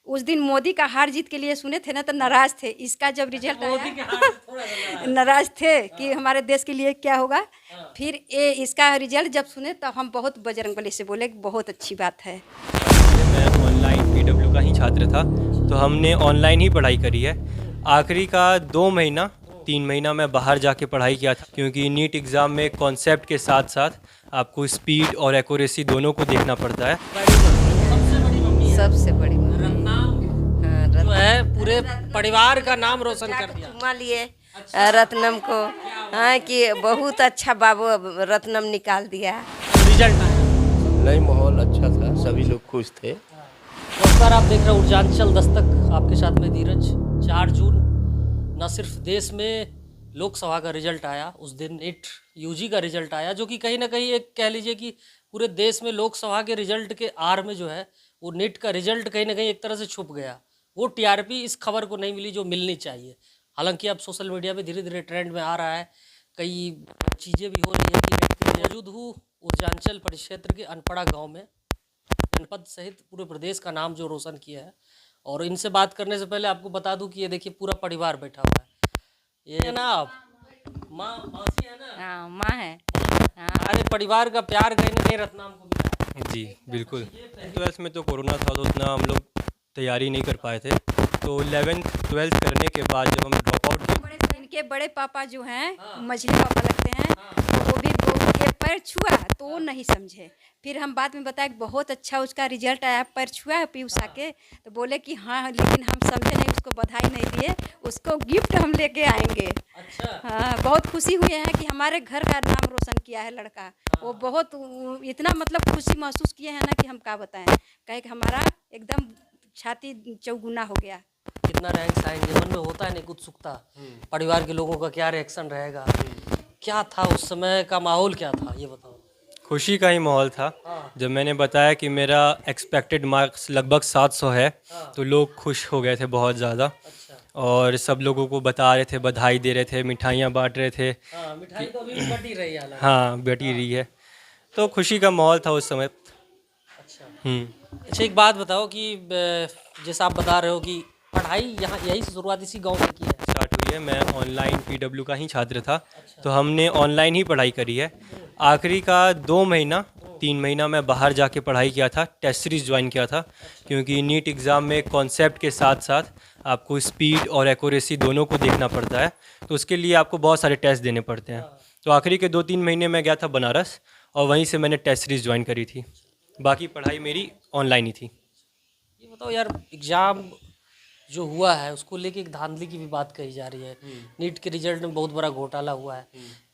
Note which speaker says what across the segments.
Speaker 1: उस दिन मोदी का हार जीत के लिए सुने थे ना तो नाराज थे। इसका जब रिजल्ट आया नाराज थे कि हमारे देश के लिए क्या होगा। फिर ये इसका रिजल्ट जब सुने तो हम बहुत बजरंगबली से बोले कि बहुत अच्छी बात है।
Speaker 2: मैं ऑनलाइन पीडब्ल्यू का ही छात्र था, तो हमने ऑनलाइन ही पढ़ाई करी है। आखिरी का 2 महीना 3 महीना मैं बाहर जाके पढ़ाई किया था, क्योंकि नीट एग्ज़ाम में कॉन्सेप्ट के साथ साथ आपको स्पीड और एक्यूरेसी दोनों को देखना पड़ता है।
Speaker 1: सबसे बड़ी
Speaker 3: जो है पूरे परिवार का नाम रोशन कर दिया।
Speaker 4: चुमा लिए रत्नम को, हाँ कि बहुत अच्छा बाबू रत्नम निकाल दिया।
Speaker 3: रिजल्ट आया
Speaker 5: नहीं, माहौल अच्छा था, सभी लोग खुश थे।
Speaker 3: नमस्कार, आप देख रहे हैं ऊर्जांचल दस्तक, आपके साथ में धीरज। 4 जून न सिर्फ देश में लोकसभा का रिजल्ट आया, उस दिन नीट यूजी का रिजल्ट आया, जो कि कहीं ना कहीं एक कह लीजिए कि पूरे देश में लोकसभा के रिजल्ट के आड़ में जो है वो नीट का रिजल्ट कहीं ना कहीं एक तरह से छुप गया। वो टीआरपी इस खबर को नहीं मिली जो मिलनी चाहिए। हालांकि अब सोशल मीडिया पे धीरे धीरे ट्रेंड में आ रहा है, कई चीज़ें भी हो रही है कि नीट के मौजूद हूँ ऊर्जांचल परिक्षेत्र के अनपड़ा गाँव में, जनपद सहित पूरे प्रदेश का नाम जो रोशन किया है। और इनसे बात करने से पहले आपको बता दूं कि ये देखिए पूरा परिवार बैठा हुआ है। ये है ना, आप मासी है ना?
Speaker 4: हाँ, माँ है।
Speaker 3: अरे परिवार का प्यार कहीं ना कहीं रत्नाम को मिला।
Speaker 2: जी बिल्कुल। 12th में तो कोरोना था, तो उतना हम लोग तैयारी नहीं कर पाए थे। तो 11th 12th करने के बाद जब हम ड्रॉप आउट किए,
Speaker 1: इनके बड़े पापा जो हैं मछली पापा लगते हैं, वो भी बहू के पैर छुआ तो वो नहीं समझे। फिर हम बाद में बताया कि बहुत अच्छा उसका रिजल्ट आया, पैर छुआ है पीयूषा के, तो बोले कि हाँ, लेकिन हम समझे नहीं, उसको बधाई नहीं दिए, उसको गिफ्ट हम लेके आएंगे।
Speaker 3: अच्छा,
Speaker 1: हाँ, बहुत खुशी हुए हैं कि हमारे घर का नाम रोशन किया है लड़का। वो बहुत इतना मतलब खुशी महसूस किए हैं ना कि हम क्या बताएं, कहे कि हमारा एकदम छाती चौगुना हो गया।
Speaker 3: कितना रैंक्स आएंगे, मन में होता है नहीं उत्सुकता, परिवार के लोगों का क्या रिएक्शन रहेगा, क्या था उस समय का माहौल, क्या था ये बताओ।
Speaker 2: खुशी का ही माहौल था। जब मैंने बताया कि मेरा एक्सपेक्टेड मार्क्स लगभग 700 है, तो लोग खुश हो गए थे बहुत ज़्यादा। और सब लोगों को बता रहे थे, बधाई दे रहे थे, मिठाइयाँ बांट रहे थे।
Speaker 3: हाँ, मिठाई तो अभी भी बटी रही है।
Speaker 2: हाँ, बटी रही है, तो खुशी का माहौल था उस समय।
Speaker 3: अच्छा, एक बात बताओ कि जैसा आप बता रहे हो कि पढ़ाई यहाँ यही से शुरुआत इसी गांव से की है।
Speaker 2: स्टार्ट हुई है। मैं ऑनलाइन पीडब्ल्यू का ही छात्र था, तो हमने ऑनलाइन ही पढ़ाई करी है। आखिरी का 2 महीना 3 महीना मैं बाहर जाके पढ़ाई किया था, टेस्ट सीरीज़ ज्वाइन किया था, क्योंकि नीट एग्ज़ाम में कॉन्सेप्ट के साथ साथ आपको स्पीड और एक्यूरेसी दोनों को देखना पड़ता है, तो उसके लिए आपको बहुत सारे टेस्ट देने पड़ते हैं। तो आखिरी के 2-3 महीने मैं गया था बनारस, और वहीं से मैंने टेस्ट सीरीज़ ज्वाइन करी थी। बाकी पढ़ाई मेरी ऑनलाइन ही थी।
Speaker 3: ये बताओ यार, एग्ज़ाम जो हुआ है उसको लेके एक धांधली की भी बात कही जा रही है। नीट के रिजल्ट में बहुत बड़ा घोटाला हुआ है,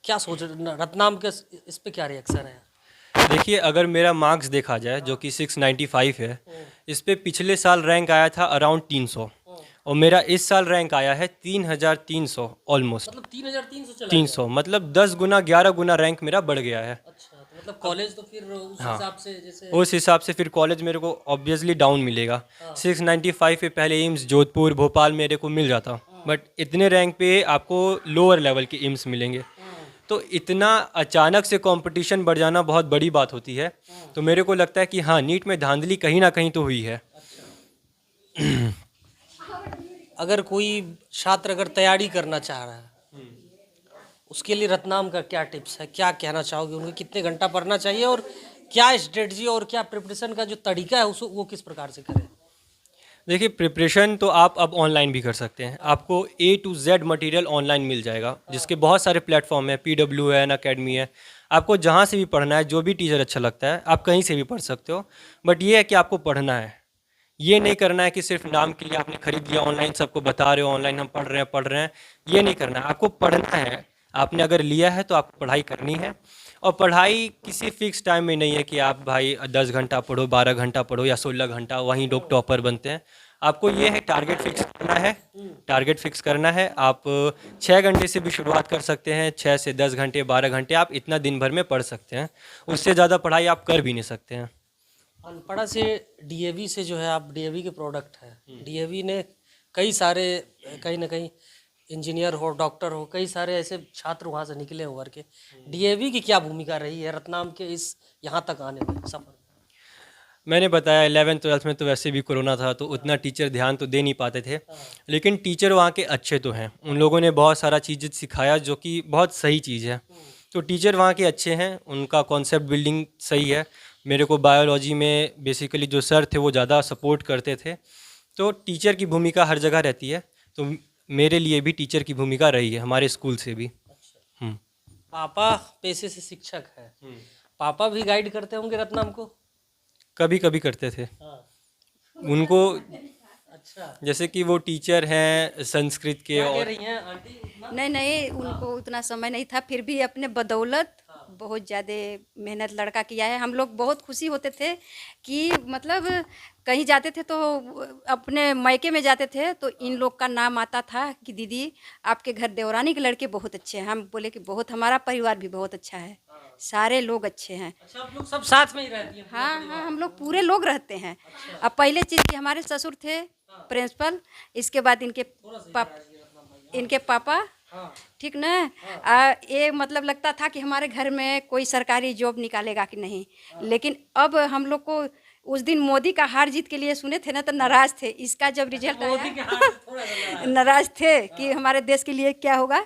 Speaker 3: क्या सोच रत्नाम के इस पे क्या रिएक्शन है?
Speaker 2: देखिए, अगर मेरा मार्क्स देखा जाए जो कि 695 है, इस पे पिछले साल रैंक आया था अराउंड 300, और मेरा इस साल रैंक आया है 3300 ऑलमोस्ट।
Speaker 3: मतलब 3300 चला
Speaker 2: 300 मतलब 10 गुना 11 गुना रैंक मेरा बढ़ गया है।
Speaker 3: अच्छा, तो मतलब कॉलेज तो फिर उस हिसाब से जैसे
Speaker 2: उस हिसाब से फिर कॉलेज मेरे को ऑब्वियसली डाउन मिलेगा। 695 पे पहले एम्स जोधपुर भोपाल मेरे को मिल जाता, बट इतने रैंक पे आपको लोअर लेवल के एम्स मिलेंगे। तो इतना अचानक से कंपटीशन बढ़ जाना बहुत बड़ी बात होती है। तो मेरे को लगता है कि हाँ, नीट में धांधली कहीं ना कहीं तो हुई है।
Speaker 3: अगर कोई छात्र अगर तैयारी करना चाह रहा है, उसके लिए रत्नाम का क्या टिप्स है, क्या कहना चाहोगे, उनको कितने घंटा पढ़ना चाहिए और क्या स्ट्रेटजी और क्या प्रिपरेशन का जो तरीका है उसको वो किस प्रकार से करें?
Speaker 2: देखिए, प्रिपरेशन तो आप अब ऑनलाइन भी कर सकते हैं। आपको A to Z material online मिल जाएगा, जिसके बहुत सारे प्लेटफॉर्म है, PW है, अनअकैडमी है। आपको जहाँ से भी पढ़ना है, जो भी टीचर अच्छा लगता है, आप कहीं से भी पढ़ सकते हो। बट ये है कि आपको पढ़ना है, ये नहीं करना है कि सिर्फ नाम के लिए आपने खरीद लिया, ऑनलाइन सबको बता रहे हो ऑनलाइन हम पढ़ रहे हैं, ये नहीं करना है। आपको पढ़ना है, आपने अगर लिया है तो आपको पढ़ाई करनी है। और पढ़ाई किसी फिक्स टाइम में नहीं है कि आप भाई 10 घंटा पढ़ो, 12 घंटा पढ़ो या 16 घंटा, वहीं लोग टॉपर बनते हैं। आपको ये है टारगेट फिक्स करना है, टारगेट फिक्स करना है। आप 6 घंटे से भी शुरुआत कर सकते हैं, 6 से 10 घंटे 12 घंटे आप इतना दिन भर में पढ़ सकते हैं। उससे ज़्यादा पढ़ाई आप कर भी नहीं सकते हैं।
Speaker 3: अनपढ़ा से डीएवी से जो है, आप डीएवी के प्रोडक्ट है, डीएवी ने कई सारे कहीं ना कहीं इंजीनियर हो, डॉक्टर हो, कई सारे ऐसे छात्र वहाँ से निकले उभर के। डीएवी की क्या भूमिका रही है रत्नाम के इस यहाँ तक आने में सफर?
Speaker 2: मैंने बताया 11th-12th में तो वैसे भी कोरोना था तो उतना टीचर ध्यान तो दे नहीं पाते थे, लेकिन टीचर वहाँ के अच्छे तो हैं। उन लोगों ने बहुत सारा चीज़ सिखाया जो कि बहुत सही चीज़ है। तो टीचर वहाँ के अच्छे हैं, उनका कॉन्सेप्ट बिल्डिंग सही है। मेरे को बायोलॉजी में बेसिकली जो सर थे वो ज़्यादा सपोर्ट करते थे। तो टीचर की भूमिका हर जगह रहती है, तो मेरे लिए भी टीचर की भूमिका रही है, हमारे स्कूल से भी।
Speaker 3: पापा पेशे से शिक्षक है, पापा भी गाइड करते होंगे रत्नाम को?
Speaker 2: कभी कभी करते थे।
Speaker 3: हाँ।
Speaker 2: उनको
Speaker 3: अच्छा,
Speaker 2: जैसे कि वो टीचर हैं संस्कृत के
Speaker 3: क्या कह
Speaker 2: और
Speaker 3: रही हैं आंटी? उतना?
Speaker 1: नहीं, उनको उतना समय नहीं था, फिर भी अपने बदौलत बहुत ज़्यादा मेहनत लड़का किया है। हम लोग बहुत खुशी होते थे कि मतलब कहीं जाते थे तो अपने मायके में जाते थे तो इन लोग का नाम आता था कि दीदी आपके घर देवरानी के लड़के बहुत अच्छे हैं। हम बोले कि बहुत, हमारा परिवार भी बहुत अच्छा है, सारे लोग अच्छे हैं।
Speaker 3: अच्छा, आप लोग सब साथ में ही रहती हैं?
Speaker 1: हाँ, हम लोग पूरे लोग रहते हैं। अब पहले चीज़ कि हमारे ससुर थे प्रिंसिपल, इसके बाद इनके पापा, ठीक ना। ये मतलब लगता था कि हमारे घर में कोई सरकारी जॉब निकालेगा कि नहीं, लेकिन अब हम लोग को उस दिन मोदी का हार जीत के लिए सुने थे ना तो नाराज थे। इसका जब रिजल्ट आया नाराज थे कि हमारे देश के लिए क्या होगा।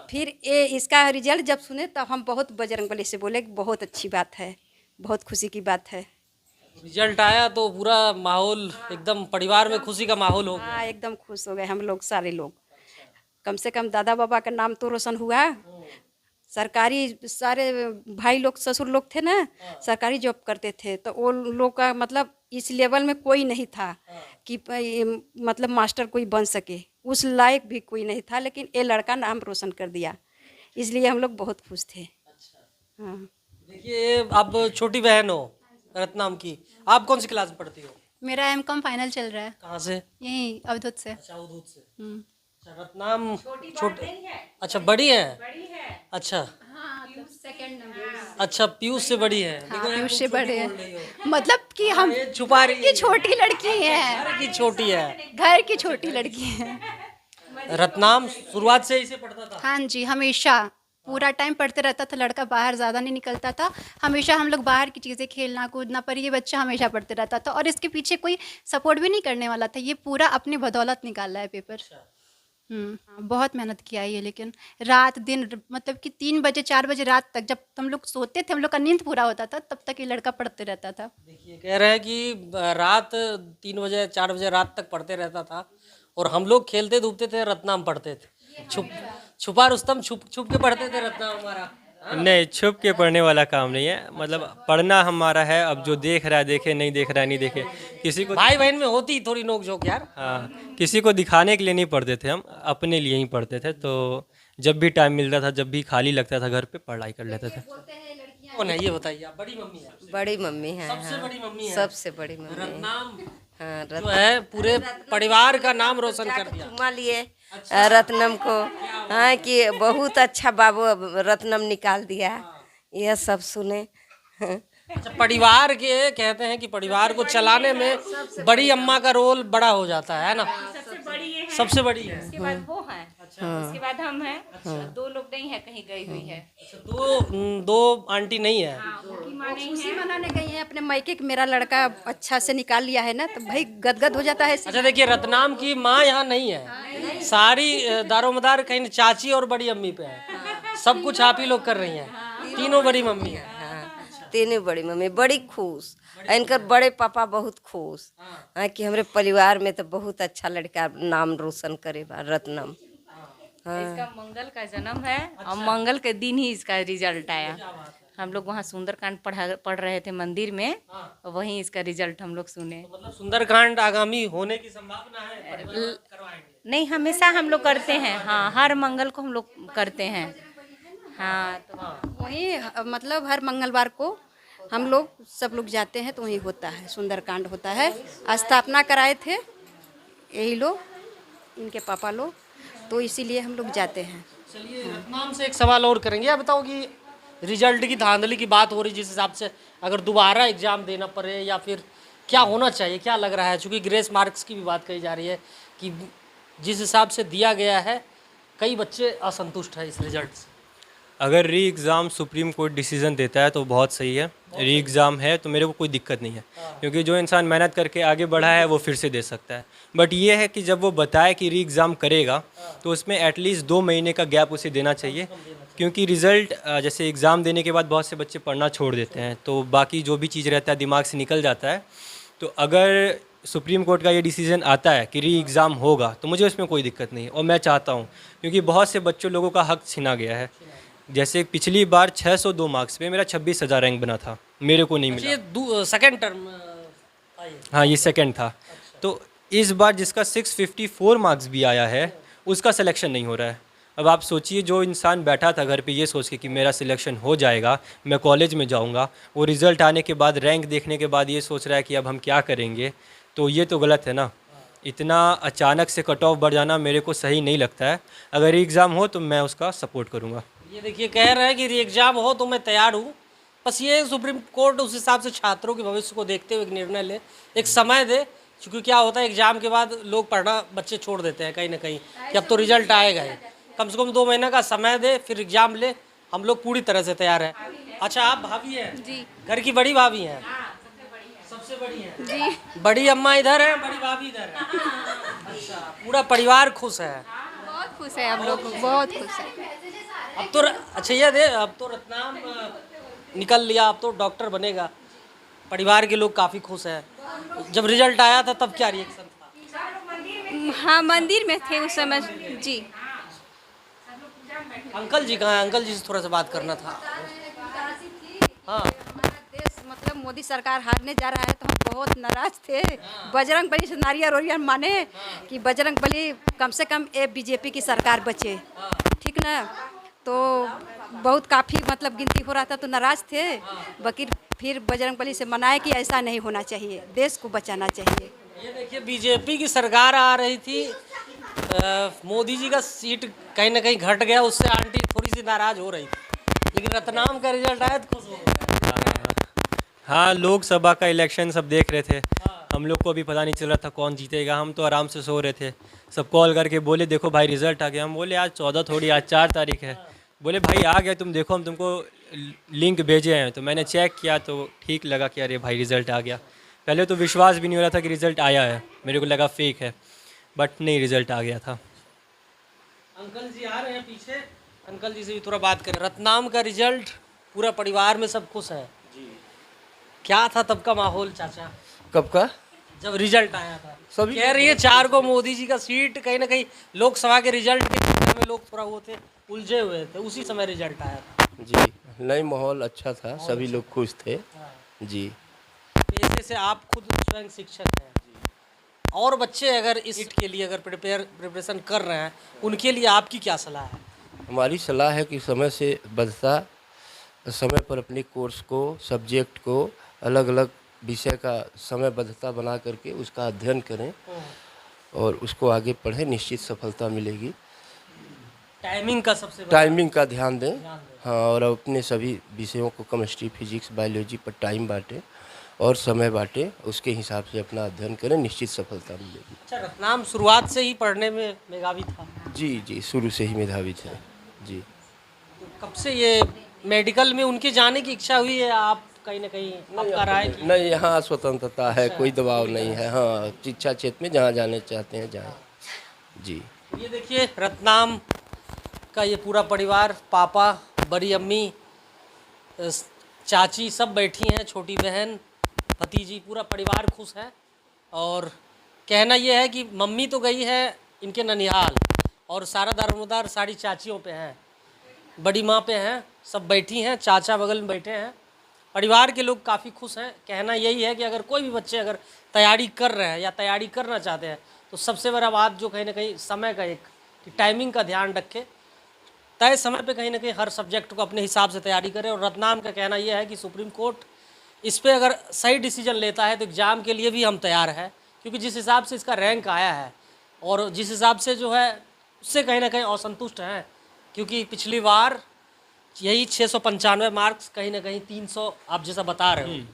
Speaker 1: फिर ये इसका रिजल्ट जब सुने तब हम बहुत बजरंगबली से बोले कि बहुत अच्छी बात है, बहुत खुशी की बात है।
Speaker 3: रिजल्ट आया तो पूरा माहौल एकदम परिवार में खुशी का माहौल हो गया।
Speaker 1: हाँ, एकदम खुश हो गए हम लोग, सारे लोग। कम से कम दादा बाबा का नाम तो रोशन हुआ। सरकारी सारे भाई लोग ससुर लोग थे ना, सरकारी जॉब करते थे, तो वो लोग का मतलब इस लेवल में कोई नहीं था कि मतलब मास्टर कोई बन सके, उस लायक भी कोई नहीं था, लेकिन ये लड़का नाम रोशन कर दिया, इसलिए हम लोग बहुत खुश थे। हाँ।
Speaker 3: देखिए, आप छोटी बहन हो रत्नाम की, आप कौन सी क्लास में पढ़ती हो?
Speaker 6: मेरा एमकॉम फाइनल चल रहा है,
Speaker 3: कहाँ से?
Speaker 6: यहीं अवधूत से।
Speaker 3: अच्छा, अवधूत से। अच्छा, रत्नाम छोटे, अच्छा बड़ी है, अच्छा अच्छा, पीयूष से बड़ी है। देखो, यार,
Speaker 6: पीयूष
Speaker 3: तुम
Speaker 6: से
Speaker 3: छोटी
Speaker 6: बड़े
Speaker 3: बोल रही हो।
Speaker 6: हैं, मतलब कि हम
Speaker 3: ये छुपा रही है,
Speaker 6: की छोटी लड़की हैं,
Speaker 3: घर की छोटी है।
Speaker 6: घर की छोटी लड़की हैं।
Speaker 3: रत्नाम शुरुआत से इसे पढ़ता था?
Speaker 6: हाँ जी, हमेशा पूरा टाइम पढ़ते रहता था लड़का, बाहर ज़्यादा नहीं निकलता था। हमेशा हम लोग बाहर की चीज़ें खेलना कूदना, पर ये बच्चा हमेशा पढ़ते रहता था और इसके पीछे कोई सपोर्ट भी नहीं करने वाला था। ये पूरा अपनी बदौलत निकाला है पेपर। बहुत मेहनत किया है ये, लेकिन रात दिन मतलब कि 3 बजे 4 बजे रात तक, जब हम लोग सोते थे, हम लोग का नींद पूरा होता था, तब तक ये लड़का पढ़ते रहता था।
Speaker 3: देखिए, कह रहे हैं कि रात 3 बजे 4 बजे रात तक पढ़ते रहता था और हम लोग खेलते धूपते थे, रत्नाम पढ़ते थे। छुपा रुस्तम छुप छुप के पढ़ते थे रत्नाम हमारा।
Speaker 2: नहीं, छुप के पढ़ने वाला काम नहीं है, मतलब पढ़ना हमारा है। अब जो देख रहा है देखे, नहीं देख रहा है नहीं देखे। किसी को
Speaker 3: भाई बहन में होती थोड़ी नोक झोंक यार।
Speaker 2: हाँ, किसी को दिखाने के लिए नहीं पढ़ते थे, हम अपने लिए ही पढ़ते थे। तो जब भी टाइम मिलता था, जब भी खाली लगता था घर पे, पढ़ाई कर लेते थे।
Speaker 3: कौन है ये बताइए? आप बड़ी मम्मी है?
Speaker 4: बड़ी मम्मी है।
Speaker 3: सबसे बड़ी मम्मी है?
Speaker 4: सबसे बड़ी मम्मी है।
Speaker 3: रत्नाम
Speaker 4: हाँ,
Speaker 3: जो है पूरे परिवार का नाम रोशन कर दिया।
Speaker 4: चुम्मा लिए रत्नम को, हाँ, कि बहुत अच्छा बाबू रत्नम निकाल दिया, यह सब सुने।
Speaker 3: अच्छा, परिवार के कहते हैं कि परिवार को चलाने में बड़ी अम्मा का रोल बड़ा हो जाता है ना? सबसे बड़ी है।
Speaker 7: उसके बाद वो है, उसके बाद हम हैं, 2 लोग नहीं है, कहीं गई हुई है।
Speaker 3: अच्छा, दो आंटी नहीं है।
Speaker 1: खुशी मनाने गई है अपने मायके कि मेरा लड़का अच्छा से निकाल लिया है ना, तो भाई गदगद हो जाता है।
Speaker 3: अच्छा, देखिए, रत्नाम की माँ यहाँ नहीं है, सारी दारोमदार कहीं चाची और बड़ी अम्मी पे है। सब कुछ आप ही लोग कर रही हैं, तीनों बड़ी मम्मी है।
Speaker 4: तीनों बड़ी मम्मी बड़ी खुश, इनकर बड़े पापा बहुत खुश, हाँ, कि हमारे परिवार में तो बहुत अच्छा लड़का नाम रोशन करे बा रत्नम।
Speaker 7: इसका मंगल का जन्म है और मंगल के दिन ही इसका रिजल्ट आया। हम लोग वहाँ सुंदरकांड पढ़ रहे थे मंदिर में, वहीं इसका रिजल्ट हम लोग सुने।
Speaker 3: मतलब सुंदरकांड आगामी होने की संभावना है? करवाएंगे?
Speaker 7: नहीं, हमेशा हम लोग करते हैं। हाँ, हर मंगल को हम लोग करते हैं। हाँ, तो
Speaker 1: वहीं मतलब हर मंगलवार को हम लोग सब लोग जाते हैं, तो वहीं होता है, सुंदरकांड होता है। स्थापना कराए थे यही लोग, इनके पापा लोग, तो इसीलिए हम लोग जाते हैं।
Speaker 3: चलिए, रत्नाम से एक सवाल और करेंगे। आप बताओ कि रिजल्ट की धांधली की बात हो रही, जिस हिसाब से अगर दोबारा एग्जाम देना पड़े या फिर क्या होना चाहिए, क्या लग रहा है? चूँकि ग्रेस मार्क्स की भी बात कही जा रही है कि जिस हिसाब से दिया गया है, कई बच्चे असंतुष्ट हैं इस रिजल्ट से।
Speaker 2: अगर री एग्ज़ाम सुप्रीम कोर्ट डिसीज़न देता है तो बहुत सही है। री एग्ज़ाम है तो मेरे को कोई दिक्कत नहीं है, क्योंकि जो इंसान मेहनत करके आगे बढ़ा है वो फिर से दे सकता है। बट ये है कि जब वो बताए कि री एग्ज़ाम करेगा तो उसमें एटलीस्ट 2 महीने का गैप उसे देना चाहिए, क्योंकि रिज़ल्ट जैसे एग्ज़ाम देने के बाद बहुत से बच्चे पढ़ना छोड़ देते हैं, तो बाकी जो भी चीज़ रहता है दिमाग से निकल जाता है। तो अगर सुप्रीम कोर्ट का ये डिसीजन आता है कि री एग्ज़ाम होगा तो मुझे उसमें कोई दिक्कत नहीं है, और मैं चाहता हूँ, क्योंकि बहुत से बच्चों लोगों का हक छीना गया है। जैसे पिछली बार 602 मार्क्स पे मेरा 26,000 रैंक बना था, मेरे को नहीं मिला।
Speaker 3: ये सेकंड टर्म था ये।
Speaker 2: हाँ, ये सेकंड था। तो इस बार जिसका 654 मार्क्स भी आया है उसका सिलेक्शन नहीं हो रहा है। अब आप सोचिए, जो इंसान बैठा था घर पे ये सोच के कि मेरा सिलेक्शन हो जाएगा, मैं कॉलेज में जाऊंगा, वो रिज़ल्ट आने के बाद रैंक देखने के बाद ये सोच रहा है कि अब हम क्या करेंगे, तो ये तो गलत है ना। इतना अचानक से कट ऑफ बढ़ जाना मेरे को सही नहीं लगता है। अगर एग्ज़ाम हो तो मैं उसका सपोर्ट करूँगा।
Speaker 3: ये देखिए, कह रहे हैं कि री एग्जाम हो तो मैं तैयार हूँ, बस ये सुप्रीम कोर्ट उस हिसाब से छात्रों के भविष्य को देखते हुए एक निर्णय ले, एक समय दे। क्योंकि क्या होता है, एग्जाम के बाद लोग पढ़ना बच्चे छोड़ देते हैं कहीं ना कहीं कि अब तो रिजल्ट आएगा ही। कम से कम 2 महीने का समय दे, फिर एग्जाम ले। हम लोग पूरी तरह से तैयार हैं। अच्छा, आप भाभी हैं जी, घर की बड़ी भाभी हैं? सबसे बड़ी हैं जी। बड़ी अम्मा इधर है, बड़ी भाभी इधर है। अच्छा, पूरा परिवार खुश है?
Speaker 6: बहुत खुश है हम लोग, बहुत खुश है।
Speaker 3: अब तो अच्छा ये दे, अब तो रत्नाम निकल लिया, अब तो डॉक्टर बनेगा। परिवार के लोग काफ़ी खुश हैं। जब रिजल्ट आया था तब क्या रिएक्शन था?
Speaker 1: हाँ, मंदिर में थे उस समय जी।
Speaker 3: अंकल जी कहाँ हैं? अंकल जी से थोड़ा सा बात करना था। हाँ,
Speaker 1: हमारा देश मतलब मोदी सरकार हारने जा रहा है तो हम बहुत नाराज थे। बजरंग बली से नारियल वारियल माने कि बजरंग बली कम से कम ये बीजेपी की सरकार बचे, ठीक ना। तो बहुत काफ़ी मतलब गिनती हो रहा था तो नाराज थे, बाकी फिर बजरंग बली से मनाए कि ऐसा नहीं होना चाहिए, देश को बचाना चाहिए।
Speaker 3: ये देखिए, बीजेपी की सरकार आ रही थी, मोदी जी का सीट कहीं ना कहीं घट गया, उससे आंटी थोड़ी सी नाराज हो रही थी, लेकिन रतनाम का रिजल्ट आया तो खुश हो गए।
Speaker 2: हाँ, लोकसभा का इलेक्शन सब देख रहे थे। हम लोग को अभी पता नहीं चल रहा था कौन जीतेगा, हम तो आराम से सो रहे थे। सब कॉल करके बोले देखो भाई रिजल्ट आ गया। हम बोले आज 14 थोड़ी, आज 4 तारीख है। बोले भाई आ गया, तुम देखो हम तुमको लिंक भेजे हैं। तो मैंने चेक किया तो ठीक लगा कि अरे भाई रिज़ल्ट आ गया। पहले तो विश्वास भी नहीं हो रहा था कि रिज़ल्ट आया है, मेरे को लगा फेक है, बट नहीं, रिज़ल्ट आ गया था।
Speaker 3: अंकल जी आ रहे हैं पीछे, अंकल जी से भी थोड़ा बात करें। रतनाम का रिजल्ट, पूरा परिवार में सब खुश है जी। क्या था तब का माहौल चाचा?
Speaker 5: कब का?
Speaker 3: जब रिजल्ट आया था।
Speaker 5: सभी
Speaker 3: कह रही है 4 को मोदी जी का सीट, कहीं ना कहीं लोकसभा के रिजल्ट के बारे में लोग थोड़ा वो थे, उलझे हुए थे, उसी समय रिजल्ट आया था
Speaker 5: जी। नहीं, माहौल अच्छा था, सभी लोग खुश थे जी।
Speaker 3: पेशे से आप खुद स्वयं शिक्षक हैं, और बच्चे अगर इस सीट के लिए अगर प्रिपरेशन कर रहे हैं, उनके लिए आपकी क्या सलाह है?
Speaker 5: हमारी सलाह है कि समय से बदता, समय पर अपने कोर्स को, सब्जेक्ट को, अलग अलग विषय का समयबद्धता बना करके उसका अध्ययन करें और उसको आगे पढ़ें, निश्चित सफलता मिलेगी।
Speaker 3: टाइमिंग का सबसे बड़ा
Speaker 5: टाइमिंग का ध्यान दें, हाँ, और अपने सभी विषयों को केमिस्ट्री, फिजिक्स, बायोलॉजी पर टाइम बांटें और समय बांटें, उसके हिसाब से अपना अध्ययन करें, निश्चित सफलता मिलेगी।
Speaker 3: अच्छा, रतनाम शुरुआत से ही पढ़ने में मेधावी था?
Speaker 5: जी जी, शुरू से ही मेधावी थे जी।
Speaker 3: तो कब से ये मेडिकल में उनके जाने की इच्छा हुई है? आप कहीं ना कहीं आपका राय कि
Speaker 5: नहीं, यहाँ स्वतंत्रता है, कोई दबाव नहीं है। हाँ, शिक्षा क्षेत्र में जहाँ जाने चाहते हैं जाएं जी।
Speaker 3: ये देखिए, रतनाम का ये पूरा परिवार, पापा, बड़ी अम्मी, चाची सब बैठी हैं, छोटी बहन, भतीजी, पूरा परिवार खुश है। और कहना ये है कि मम्मी तो गई है इनके ननिहाल, और सारा दारोमदार सारी चाचियों पे है, बड़ी माँ पे हैं, सब बैठी हैं, चाचा बगल में बैठे हैं। परिवार के लोग काफ़ी खुश हैं। कहना यही है कि अगर कोई भी बच्चे अगर तैयारी कर रहे हैं या तैयारी करना चाहते हैं तो सबसे बड़ा बात जो कहीं ना कहीं समय का, एक कि टाइमिंग का ध्यान रखें, तय समय पे कहीं ना कहीं हर सब्जेक्ट को अपने हिसाब से तैयारी करें। और रतनाम का कहना यह है कि सुप्रीम कोर्ट इस पर अगर सही डिसीजन लेता है तो एग्ज़ाम के लिए भी हम तैयार हैं, क्योंकि जिस हिसाब से इसका रैंक आया है और जिस हिसाब से जो है उससे कहीं ना कहीं असंतुष्ट हैं, क्योंकि पिछली बार यही 695 मार्क्स, कहीं ना कहीं 300 आप जैसा बता रहे हो।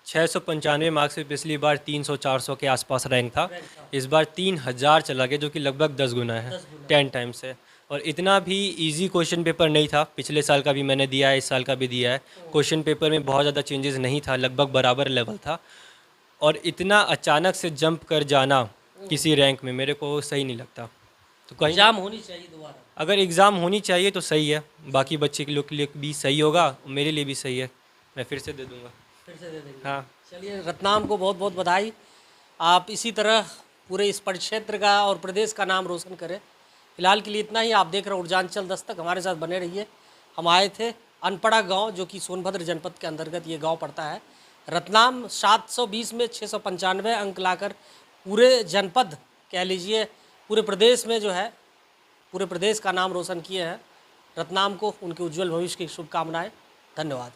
Speaker 2: 695 मार्क्स से पिछली बार 300-400 के आसपास रैंक था। इस बार 3000 चला गया, जो कि लगभग 10 गुना है, 10 टाइम से। और इतना भी इजी क्वेश्चन पेपर नहीं था। पिछले साल का भी मैंने दिया है, इस साल का भी दिया है। क्वेश्चन पेपर में बहुत ज़्यादा चेंजेस नहीं था, लगभग बराबर लेवल था। और इतना अचानक से जंप कर जाना किसी रैंक में मेरे को सही नहीं लगता। तो कहीं
Speaker 3: एग्जाम होनी चाहिए दोबारा।
Speaker 2: अगर एग्ज़ाम होनी चाहिए तो सही है, बाकी बच्चे के लोग के लिए भी सही होगा, मेरे लिए भी सही है। मैं फिर से दे दूँगा।
Speaker 3: फिर से दे देंगे।
Speaker 2: हाँ,
Speaker 3: चलिए, रत्नाम को बहुत बहुत बधाई। आप इसी तरह पूरे इस परिक्षेत्र का और प्रदेश का नाम रोशन करें। फिलहाल के लिए इतना ही। आप देख रहे हैं ऊर्जांचल दस्तक, हमारे साथ बने रहिए। हम आए थे अनपड़ा गांव, जो कि सोनभद्र जनपद के अंतर्गत ये गांव पड़ता है। रत्नाम 720 में 695 अंक लाकर पूरे जनपद कह लीजिए पूरे प्रदेश में जो है पूरे प्रदेश का नाम रोशन किए हैं। रत्नाम को उनके उज्जवल भविष्य की शुभकामनाएं। धन्यवाद।